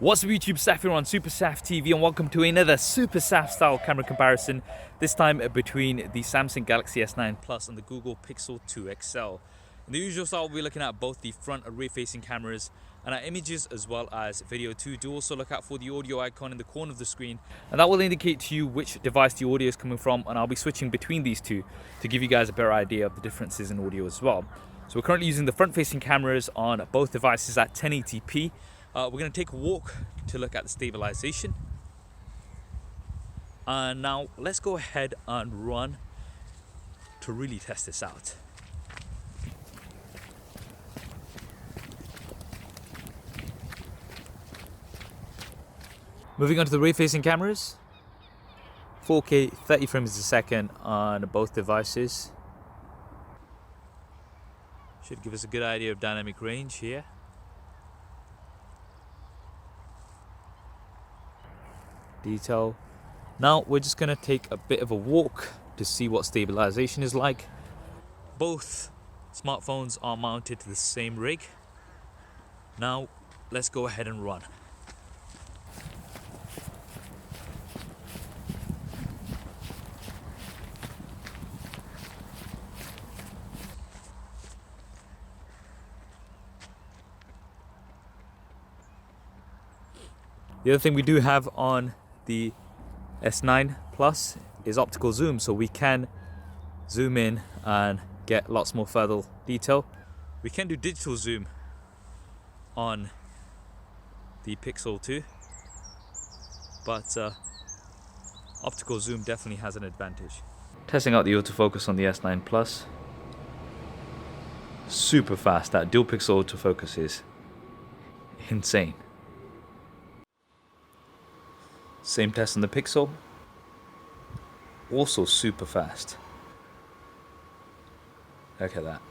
What's up YouTube, Saf here on SuperSaf TV and welcome to another SuperSaf style camera comparison, this time between the Samsung Galaxy S9 Plus and the Google Pixel 2 XL. In the usual style, we're looking at both the front and rear facing cameras and our images as well as video too. Do also look out for the audio icon in the corner of the screen, and that will indicate to you which device the audio is coming from, and I'll be switching between these two to give you guys a better idea of the differences in audio as well. So we're currently using the front facing cameras on both devices at 1080p. We're going to take a walk to look at the stabilization. And now let's go ahead and run to really test this out. Moving on to the rear facing cameras. 4K 30 frames a second on both devices. Should give us a good idea of dynamic range here. Detail. Now we're just going to take a bit of a walk to see what stabilization is like. Both smartphones are mounted to the same rig. Now let's go ahead and run. The other thing we do have on the S9 Plus is optical zoom, so we can zoom in and get lots more further detail. We can do digital zoom on the Pixel 2, but optical zoom definitely has an advantage. Testing out the autofocus on the S9 Plus. Super fast. That dual pixel autofocus is insane. Same test on the Pixel, also super fast. Look at that.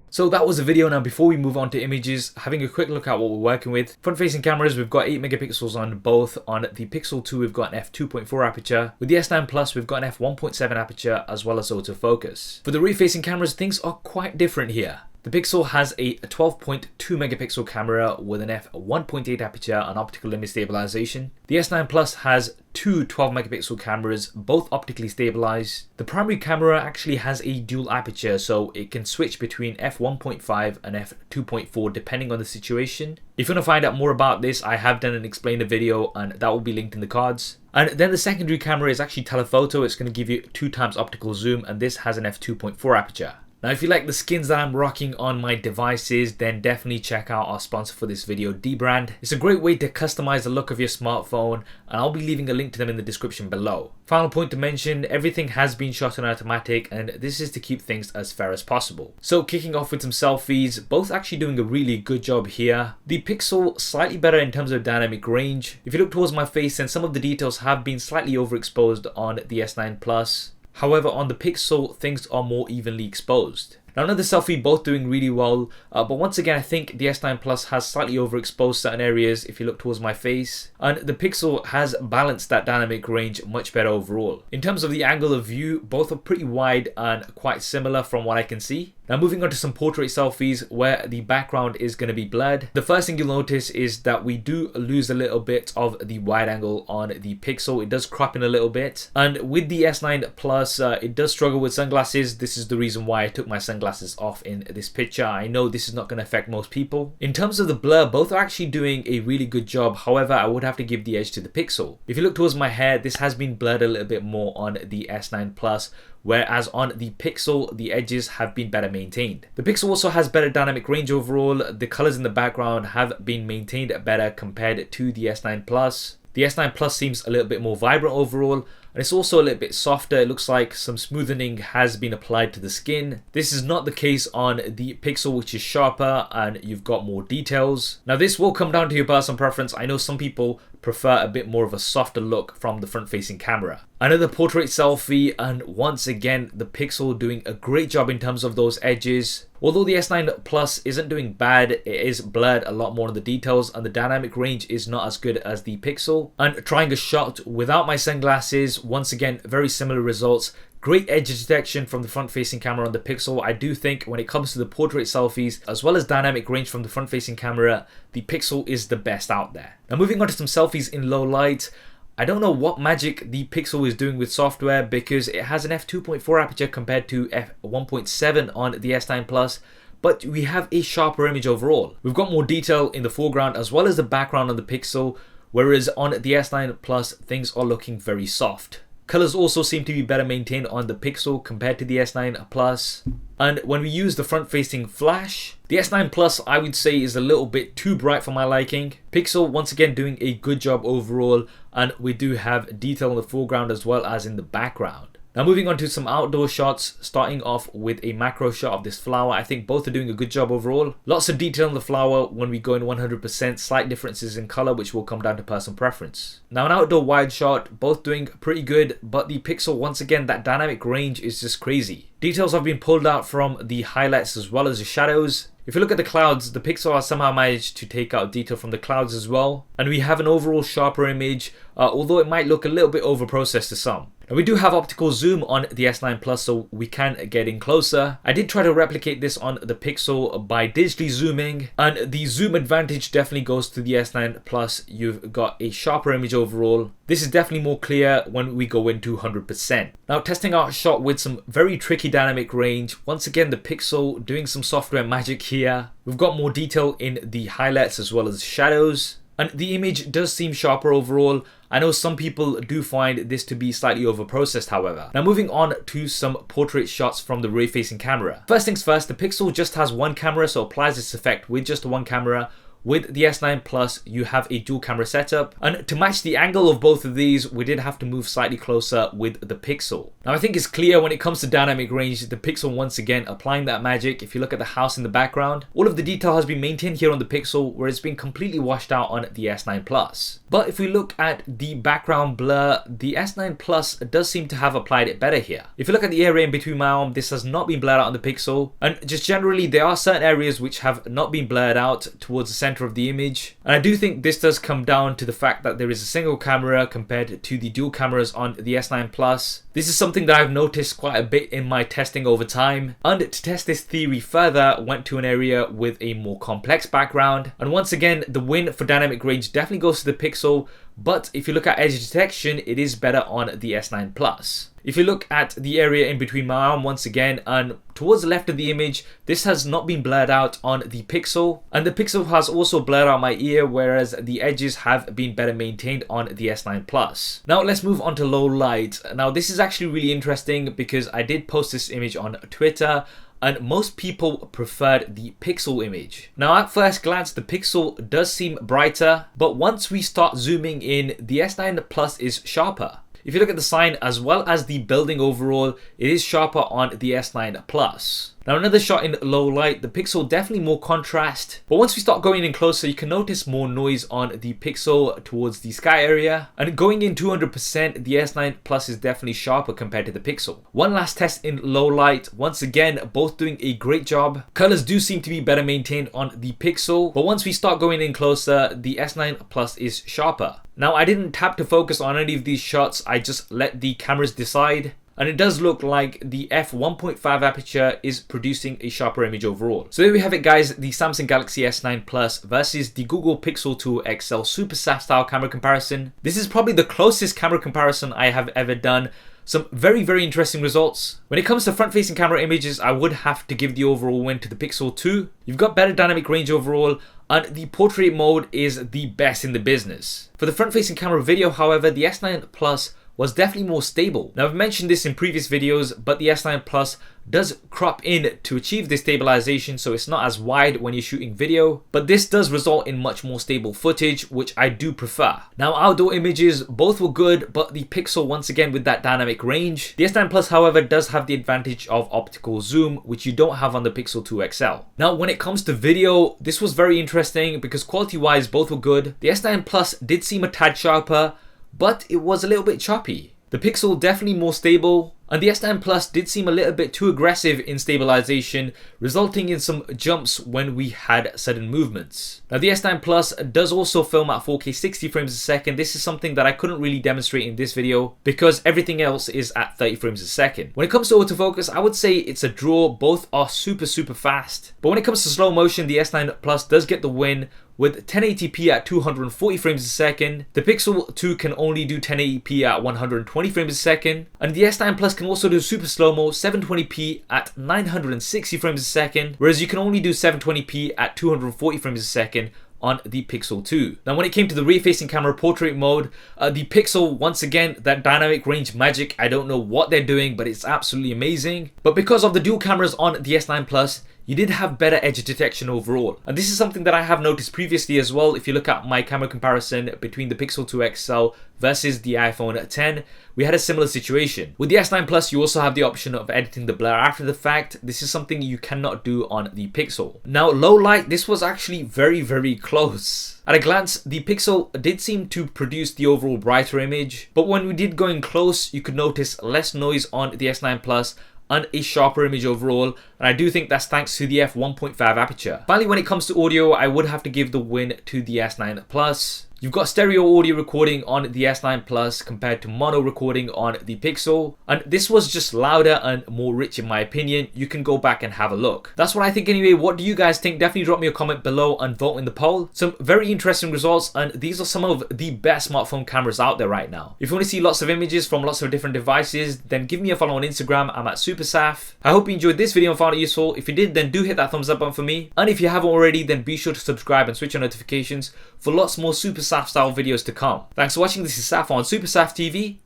So that was the video. Now before we move on to images, having a quick look at what we're working with. Front facing cameras, we've got 8 megapixels on both. On the Pixel 2 we've got an f2.4 aperture. With the S9 Plus we've got an f1.7 aperture as well as autofocus. For the rear facing cameras, things are quite different here. The Pixel has a 12.2 megapixel camera with an f1.8 aperture and optical image stabilization. The S9 Plus has two 12 megapixel cameras, both optically stabilized. The primary camera actually has a dual aperture, so it can switch between f1.5 and f2.4 depending on the situation. If you want to find out more about this, I have done an explainer video and that will be linked in the cards. And then the secondary camera is actually telephoto. It's going to give you 2 times optical zoom, and this has an f2.4 aperture. Now if you like the skins that I'm rocking on my devices, then definitely check out our sponsor for this video, dbrand. It's a great way to customize the look of your smartphone, and I'll be leaving a link to them in the description below. Final point to mention, everything has been shot on automatic, and this is to keep things as fair as possible. So kicking off with some selfies, both actually doing a really good job here. The Pixel slightly better in terms of dynamic range. If you look towards my face, then some of the details have been slightly overexposed on the S9 Plus. However, on the Pixel, things are more evenly exposed. Now another selfie, both doing really well, but once again I think the S9 Plus has slightly overexposed certain areas if you look towards my face, and the Pixel has balanced that dynamic range much better overall. In terms of the angle of view, both are pretty wide and quite similar from what I can see. Now moving on to some portrait selfies where the background is going to be blurred. The first thing you'll notice is that we do lose a little bit of the wide angle on the Pixel. It does crop in a little bit, and with the S9 Plus it does struggle with sunglasses. This is the reason why I took my sunglasses off in this picture. I know this is not going to affect most people. In terms of the blur, both are actually doing a really good job. However, I would have to give the edge to the Pixel. If you look towards my hair, this has been blurred a little bit more on the S9 Plus, whereas on the Pixel, the edges have been better maintained. The Pixel also has better dynamic range overall. The colors in the background have been maintained better compared to the S9 Plus. The S9 Plus seems a little bit more vibrant overall, and it's also a little bit softer. It looks like some smoothing has been applied to the skin. This is not the case on the Pixel, which is sharper and you've got more details. Now this will come down to your personal preference. I know some people prefer a bit more of a softer look from the front facing camera. Another portrait selfie, and once again the Pixel doing a great job in terms of those edges. Although the S9 Plus isn't doing bad, it is blurred a lot more in the details and the dynamic range is not as good as the Pixel. And trying a shot without my sunglasses, once again, very similar results. Great edge detection from the front-facing camera on the Pixel. I do think when it comes to the portrait selfies, as well as dynamic range from the front-facing camera, the Pixel is the best out there. Now moving on to some selfies in low light. I don't know what magic the Pixel is doing with software because it has an f2.4 aperture compared to f1.7 on the S9 Plus, but we have a sharper image overall. We've got more detail in the foreground as well as the background on the Pixel, whereas on the S9 Plus things are looking very soft. Colors also seem to be better maintained on the Pixel compared to the S9 Plus. And when we use the front-facing flash, the S9 Plus I would say is a little bit too bright for my liking. Pixel once again doing a good job overall, and we do have detail in the foreground as well as in the background. Now moving on to some outdoor shots, starting off with a macro shot of this flower. I think both are doing a good job overall. Lots of detail on the flower when we go in 100%, slight differences in color which will come down to personal preference. Now an outdoor wide shot, both doing pretty good, but the Pixel once again, that dynamic range is just crazy. Details have been pulled out from the highlights as well as the shadows. If you look at the clouds, the Pixel has somehow managed to take out detail from the clouds as well. And we have an overall sharper image, although it might look a little bit overprocessed to some. Now we do have optical zoom on the S9 Plus, so we can get in closer. I did try to replicate this on the Pixel by digitally zooming, and the zoom advantage definitely goes to the S9 Plus. You've got a sharper image overall. This is definitely more clear when we go into 100%. Now testing out a shot with some very tricky dynamic range. Once again, the Pixel doing some software magic here. We've got more detail in the highlights as well as shadows. And the image does seem sharper overall. I know some people do find this to be slightly overprocessed, however. Now moving on to some portrait shots from the rear-facing camera. First things first, the Pixel just has one camera, so applies this effect with just one camera. With the S9 Plus, you have a dual camera setup, and to match the angle of both of these, we did have to move slightly closer with the Pixel. Now I think it's clear when it comes to dynamic range, the Pixel once again applying that magic. If you look at the house in the background, all of the detail has been maintained here on the Pixel, where it's been completely washed out on the S9 Plus. But if we look at the background blur, the S9 Plus does seem to have applied it better here. If you look at the area in between my arm, this has not been blurred out on the Pixel, and just generally there are certain areas which have not been blurred out towards the center of the image. And I do think this does come down to the fact that there is a single camera compared to the dual cameras on the S9 Plus. This is something that I've noticed quite a bit in my testing over time, and to test this theory further, went to an area with a more complex background. And once again, the win for dynamic range definitely goes to the Pixel, but if you look at edge detection, it is better on the S9 Plus. If you look at the area in between my arm once again, and towards the left of the image, this has not been blurred out on the Pixel, and the Pixel has also blurred out my ear, whereas the edges have been better maintained on the S9 Plus. Now let's move on to low light. Now this is actually really interesting because I did post this image on Twitter, and most people preferred the Pixel image. Now at first glance, the Pixel does seem brighter, but once we start zooming in, the S9 Plus is sharper. If you look at the sign as well as the building overall, it is sharper on the S9 Plus. Now another shot in low light, the Pixel definitely more contrast, but once we start going in closer, you can notice more noise on the Pixel towards the sky area, and going in 200%, the S9 Plus is definitely sharper compared to the Pixel. One last test in low light, once again both doing a great job. Colors do seem to be better maintained on the Pixel, but once we start going in closer, the S9 Plus is sharper. Now I didn't tap to focus on any of these shots, I just let the cameras decide. And it does look like the f1.5 aperture is producing a sharper image overall. So there we have it guys, the Samsung Galaxy S9 Plus versus the Google Pixel 2 XL SuperSaf style camera comparison. This is probably the closest camera comparison I have ever done. Some very interesting results. When it comes to front-facing camera images, I would have to give the overall win to the Pixel 2. You've got better dynamic range overall, and the portrait mode is the best in the business. For the front-facing camera video, however, the S9 Plus was definitely more stable. Now I've mentioned this in previous videos, but the S9 Plus does crop in to achieve this stabilization, so it's not as wide when you're shooting video, but this does result in much more stable footage, which I do prefer. Now outdoor images, both were good, but the Pixel once again with that dynamic range. The S9 Plus however does have the advantage of optical zoom, which you don't have on the Pixel 2 XL. Now when it comes to video, this was very interesting because quality wise both were good. The S9 Plus did seem a tad sharper, but it was a little bit choppy. The Pixel definitely more stable, And the S9 Plus did seem a little bit too aggressive in stabilization, resulting in some jumps when we had sudden movements. Now the S9 Plus does also film at 4K 60 frames a second. This is something that I couldn't really demonstrate in this video because everything else is at 30 frames a second. When it comes to autofocus, I would say it's a draw. Both are super fast. But when it comes to slow motion, the S9 Plus does get the win with 1080p at 240 frames a second. The Pixel 2 can only do 1080p at 120 frames a second. And the S9 Plus can also do super slow-mo 720p at 960 frames a second, whereas you can only do 720p at 240 frames a second on the Pixel 2. Now when it came to the rear-facing camera portrait mode, the Pixel, once again, that dynamic range magic, I don't know what they're doing, but it's absolutely amazing. But because of the dual cameras on the S9 Plus, you did have better edge detection overall. And this is something that I have noticed previously as well. If you look at my camera comparison between the Pixel 2 XL versus the iPhone X, we had a similar situation. With the S9 Plus, you also have the option of editing the blur after the fact. This is something you cannot do on the Pixel. Now, low light, this was actually very close. At a glance, the Pixel did seem to produce the overall brighter image, but when we did go in close, you could notice less noise on the S9 Plus and a sharper image overall, and I do think that's thanks to the f1.5 aperture. Finally, when it comes to audio, I would have to give the win to the S9 Plus. You've got stereo audio recording on the S9 Plus compared to mono recording on the Pixel, and this was just louder and more rich in my opinion. You can go back and have a look. That's what I think anyway. What do you guys think? Definitely drop me a comment below and vote in the poll. Some very interesting results, and these are some of the best smartphone cameras out there right now. If you want to see lots of images from lots of different devices, then give me a follow on Instagram. I'm at SuperSaf. I hope you enjoyed this video and found it useful. If you did, then do hit that thumbs up button for me, and if you haven't already, then be sure to subscribe and switch on notifications for lots more SuperSaf style videos to come. Thanks for watching. This is Saf on SuperSaf TV,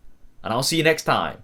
and I'll see you next time.